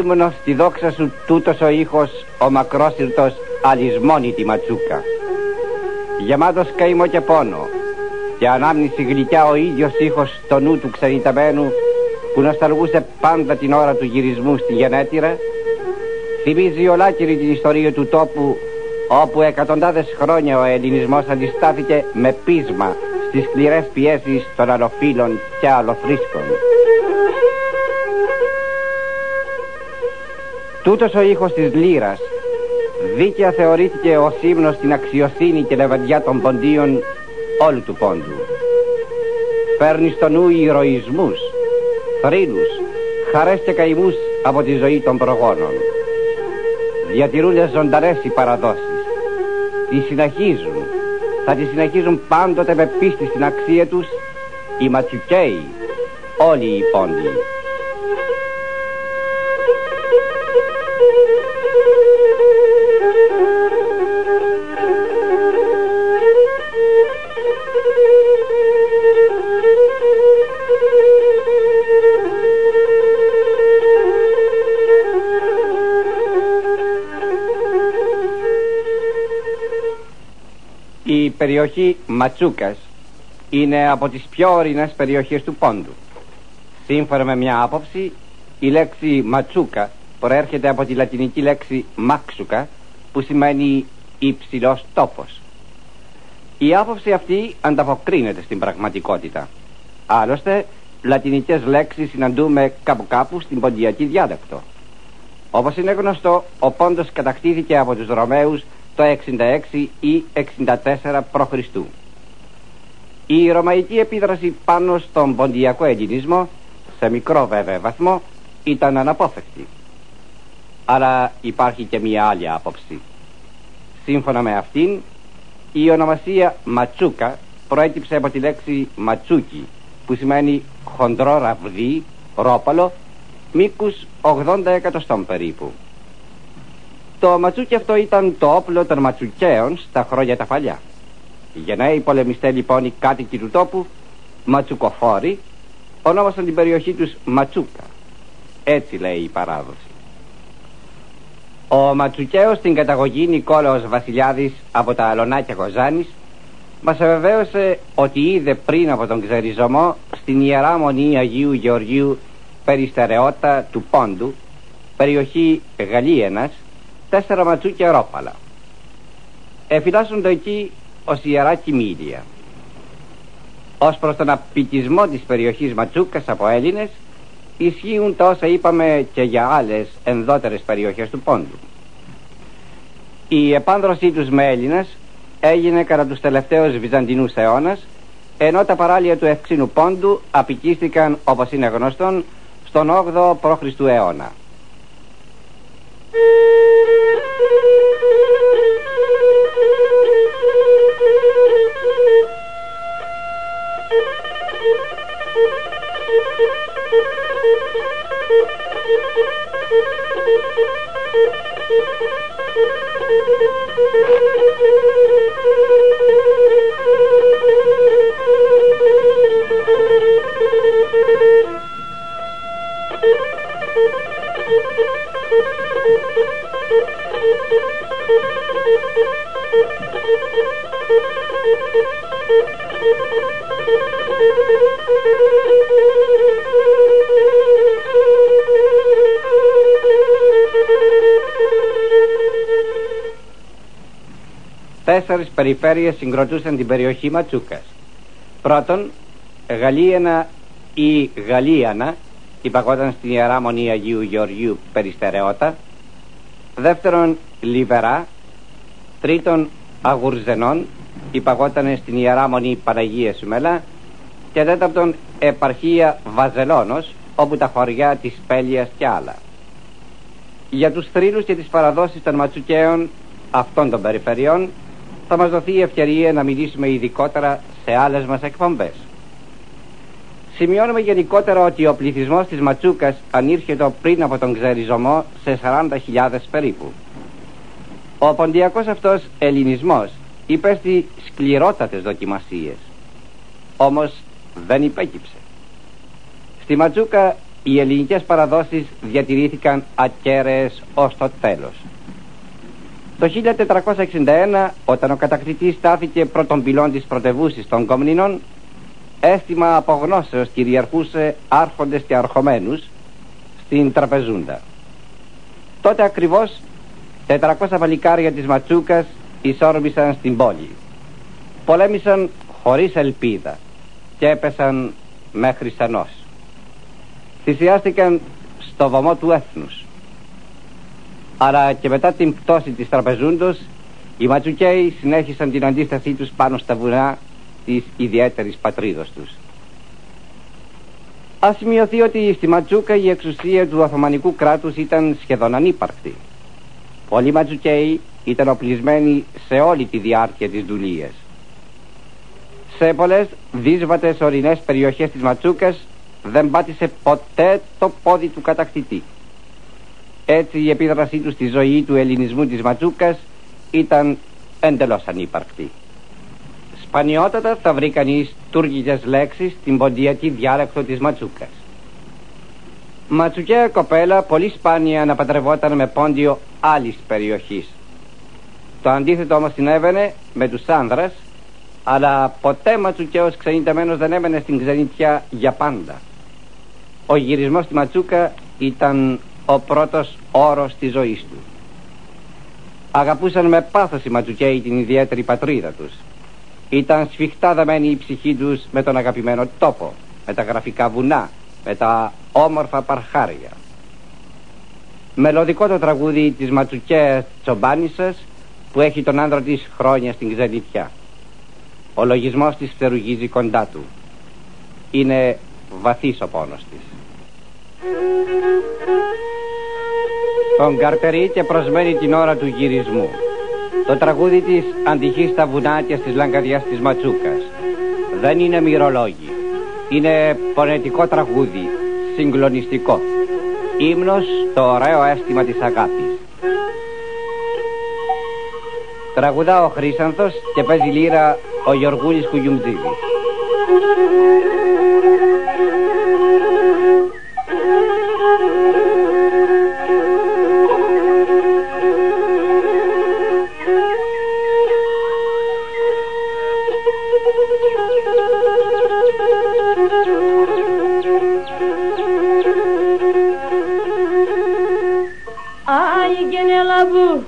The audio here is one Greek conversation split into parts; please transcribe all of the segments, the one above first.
ύμνος στη δόξα σου τούτος ο ήχος, ο μακρόσυρτος αλυσμόνητη ματσούκα. Γεμάτος καημό και πόνο και ανάμνηση γλυκιά ο ίδιος ήχος στο νου του ξενιτεμένου που νοσταλγούσε πάντα την ώρα του γυρισμού στη γενέτειρα, θυμίζει ολάκυρη την ιστορία του τόπου όπου εκατοντάδες χρόνια ο ελληνισμός αντιστάθηκε με πείσμα στις σκληρές πιέσεις των αλλοφύλων και αλλοθρήσκων. Τούτος ο ήχος της λύρας δίκαια θεωρήθηκε ως ύμνος στην αξιοσύνη και λεβεντιά των ποντίων όλου του πόντου. Φέρνει στο νου ηρωισμούς, θρύλους, χαρές και καημούς από τη ζωή των προγόνων. Διατηρούνται ζωντανές οι παραδόσεις. Τις συνεχίζουν, θα τις συνεχίζουν πάντοτε με πίστη στην αξία τους οι ματσουκαίοι, όλοι οι πόντιοι. Η περιοχή Ματσούκας είναι από τις πιο ορεινές περιοχές του πόντου. Σύμφωνα με μια άποψη, η λέξη Ματσούκα προέρχεται από τη λατινική λέξη μάξουκα, που σημαίνει υψηλός τόπος. Η άποψη αυτή ανταποκρίνεται στην πραγματικότητα. Άλλωστε, λατινικές λέξεις συναντούμε κάπου κάπου στην ποντιακή διάλεκτο. Όπως είναι γνωστό, ο πόντος κατακτήθηκε από τους Ρωμαίους το 66 ή 64 π.Χ. Η ρωμαϊκή επίδραση πάνω στον ποντιακό ελληνισμό, σε μικρό βέβαια βαθμό, ήταν αναπόφευκτη. Αλλά υπάρχει και μια άλλη άποψη. Σύμφωνα με αυτήν, η ονομασία Ματσούκα προέκυψε από τη λέξη ματσούκι, που σημαίνει χοντρό ραβδί, ρόπαλο, μήκους 80 εκατοστών περίπου. Το ματσούκι αυτό ήταν το όπλο των ματσουκαίων στα χρόνια τα παλιά. Οι γενναίοι πολεμιστές λοιπόν, οι κάτοικοι του τόπου, ματσουκοφόροι, ονόμασαν την περιοχή τους Ματσούκα. Έτσι λέει η παράδοση. Ο ματσουκαίος στην καταγωγή Νικόλαος Βασιλιάδης από τα Αλωνάκια Κοζάνης μας εβεβαίωσε ότι είδε πριν από τον ξεριζωμό στην Ιερά Μονή Αγίου Γεωργίου Περιστερεώτα του Πόντου, περιοχή Γαλλίενας, 4 ματσούκια ρόπαλα. Εφυλάσσονται εκεί ως ιερά κοιμήλια. Ως προς τον απικισμό της περιοχής Ματσούκας από Έλληνες, ισχύουν τα όσα είπαμε και για άλλες ενδότερες περιοχές του πόντου. Η επάνδρωσή τους με Έλληνες έγινε κατά τους τελευταίους Βυζαντινούς αιώνας, ενώ τα παράλια του Ευξήνου πόντου απικίστηκαν, όπως είναι γνωστόν, στον 8ο π.Χ. αιώνα. Τέσσερις περιφέρειες συγκροτούσαν την περιοχή Ματσούκας. Πρώτον, Γαλλίαινα ή Γαλλίανα, υπαγόταν στην Ιερά Μονή Αγίου Γεωργίου Περιστερεώτα. Δεύτερον, Λιβερά. Τρίτον, Αγουρζενών, υπαγόταν στην Ιερά Μονή Παναγία Σουμελά. Και τέταρτον, επαρχία Βαζελώνος, όπου τα χωριά της Πέλιας και άλλα. Για τους θρύλους και τις παραδόσεις των ματσουκαίων αυτών των περιφερειών θα μας δοθεί η ευκαιρία να μιλήσουμε ειδικότερα σε άλλες μας εκπομπές. Σημειώνουμε γενικότερα ότι ο πληθυσμός της Ματσούκας ανήρχεται πριν από τον ξεριζωμό σε 40.000 περίπου. Ο ποντιακός αυτός ελληνισμός υπέστη σκληρότατες δοκιμασίες, όμως δεν υπέκυψε. Στη Ματσούκα οι ελληνικές παραδόσεις διατηρήθηκαν ακέραιες ως το τέλος. Το 1461, όταν ο κατακτητής στάθηκε πρώτον πυλών της πρωτευούσης των Κομνηνών, αίσθημα απογνώσεως κυριαρχούσε άρχοντες και αρχομένους στην Τραπεζούντα. Τότε ακριβώς 400 παλικάρια της Ματσούκας εισόρμησαν στην πόλη. Πολέμησαν χωρίς ελπίδα και έπεσαν μέχρι σανός. Θυσιάστηκαν στο βωμό του έθνους. Αλλά και μετά την πτώση της Τραπεζούντος, οι Ματσουκαίοι συνέχισαν την αντίστασή τους πάνω στα βουνά της ιδιαίτερης πατρίδος τους. Ας σημειωθεί ότι στη Ματσούκα η εξουσία του Οθωμανικού κράτους ήταν σχεδόν ανύπαρκτη. Πολλοί Ματσουκαίοι ήταν οπλισμένοι σε όλη τη διάρκεια της δουλείας. Σε πολλές δύσβατες ορεινές περιοχές της Ματσούκας δεν πάτησε ποτέ το πόδι του κατακτητή. Έτσι η επίδρασή του στη ζωή του ελληνισμού της Ματσούκας ήταν εντελώς ανύπαρκτη. Σπανιότατα θα βρει κανείς τουρκικές λέξεις στην ποντιακή διάλεκτο της Ματσούκας. Ματσουκαία κοπέλα πολύ σπάνια να παντρευόταν με πόντιο άλλης περιοχής. Το αντίθετο όμως συνέβαινε με τους άνδρας, αλλά ποτέ Ματσουκαίος ξενιτεμένος δεν έμενε στην ξενιτιά για πάντα. Ο γυρισμός στη Ματσούκα ήταν ο πρώτος όρος της ζωής του. Αγαπούσαν με πάθος οι Ματσουκαίοι την ιδιαίτερη πατρίδα τους. Ήταν σφιχτά δεμένη η ψυχή τους με τον αγαπημένο τόπο, με τα γραφικά βουνά, με τα όμορφα παρχάρια. Μελωδικό το τραγούδι της Ματσουκαίας Τσομπάνισσας που έχει τον άνδρα της χρόνια στην ξενιτιά. Ο λογισμός της φτερουγίζει κοντά του. Είναι βαθύς ο πόνος της. Τον καρτερεί και προσμένει την ώρα του γυρισμού. Το τραγούδι της αντυχεί στα βουνά και στις λαγκαδιάς της Ματσούκας. Δεν είναι μυρολόγι. Είναι πονετικό τραγούδι, συγκλονιστικό. Ύμνος στο ωραίο αίσθημα της αγάπης. Τραγουδά ο Χρύσανθος και παίζει λύρα ο Γιωργούλης Κουγιουμτζίδης. Ay gene la bu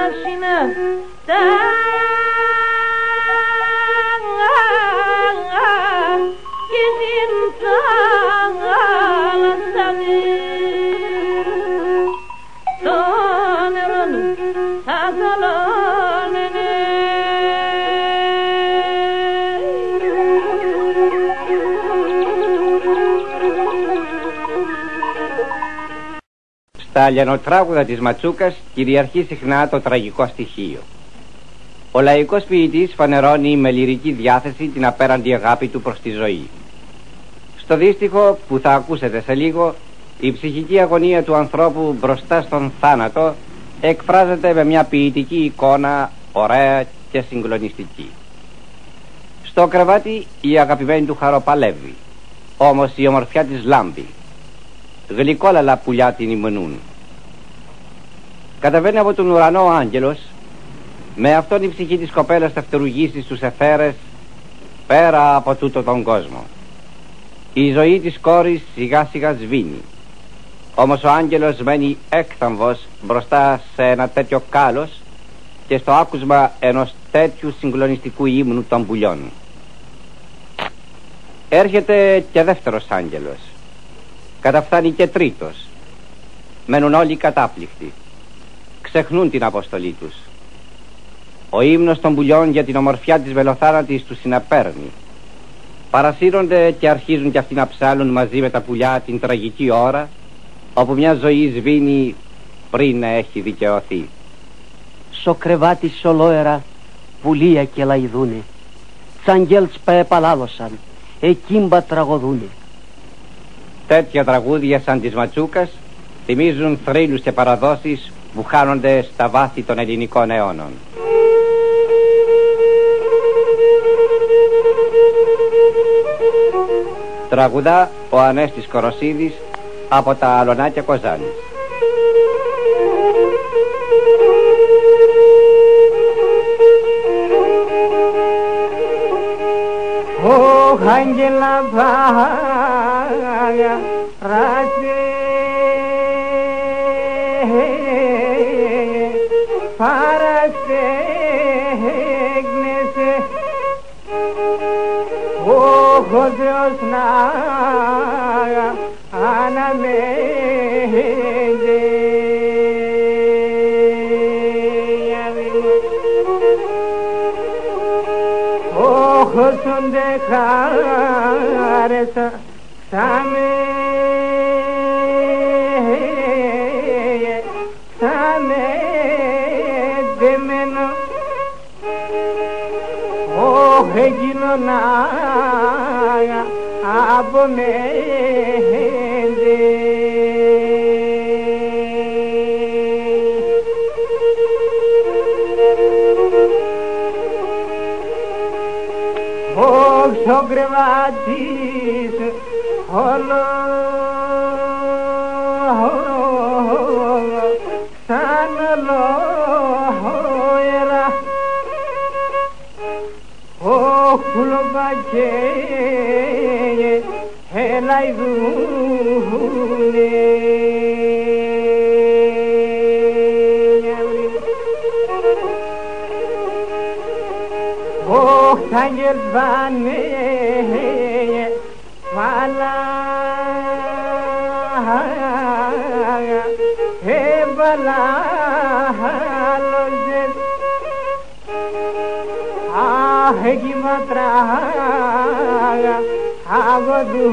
πράσινα τα και την θάλασσα το νερό θα καλώνενε. Στα λιανοτράγουδα της Ματσούκας κυριαρχεί συχνά το τραγικό στοιχείο. Ο λαϊκός ποιητής φανερώνει με λυρική διάθεση την απέραντη αγάπη του προς τη ζωή. Στο δύστιχο που θα ακούσετε σε λίγο, η ψυχική αγωνία του ανθρώπου μπροστά στον θάνατο εκφράζεται με μια ποιητική εικόνα ωραία και συγκλονιστική. Στο κρεβάτι η αγαπημένη του χαροπαλεύει, όμως η ομορφιά της λάμπει. Γλυκόλαλα πουλιά την ημνούν. Καταβαίνει από τον ουρανό ο άγγελος, με αυτόν η ψυχή της κοπέλας θα φτερουγήσει στους αιθέρες πέρα από τούτο τον κόσμο. Η ζωή της κόρης σιγά σιγά σβήνει, όμως ο άγγελος μένει έκθαμβος μπροστά σε ένα τέτοιο κάλος και στο άκουσμα ενός τέτοιου συγκλονιστικού ύμνου των πουλιών. Έρχεται και δεύτερος άγγελος, καταφθάνει και τρίτος. Μένουν όλοι κατάπληκτοι, ξεχνούν την αποστολή τους. Ο ύμνος των πουλιών για την ομορφιά της βελοθάνατης τους συναπέρνει. Παρασύρονται και αρχίζουν κι αυτοί να ψάλουν μαζί με τα πουλιά την τραγική ώρα όπου μια ζωή σβήνει πριν να έχει δικαιωθεί. Στο κρεβάτι σολόερα πουλία και λαϊδούνε, τσαγγέλς πεπαλάδωσαν, εκείμπα τραγωδούνε. Τέτοια τραγούδια σαν της Ματσούκας θυμίζουν θρύλους και παραδόσεις που χάνονται στα βάθη των ελληνικών αιώνων. Τραγουδά ο Ανέστης Κοροσίδης από τα Αλωνάκια Κοζάνης. Oh, Angela Bhaga, Rase, Parase, Gnese, Oh, Dios Naga, Anamede. Son dejar esa same de menos oh hegino na abone στο κρεβάτις όλο σαν ολόερα ο χουλοπακέ ελαϊδούνε. Oh, angel vane, vala, he bala, lojes, ah, he gimatra, avadu.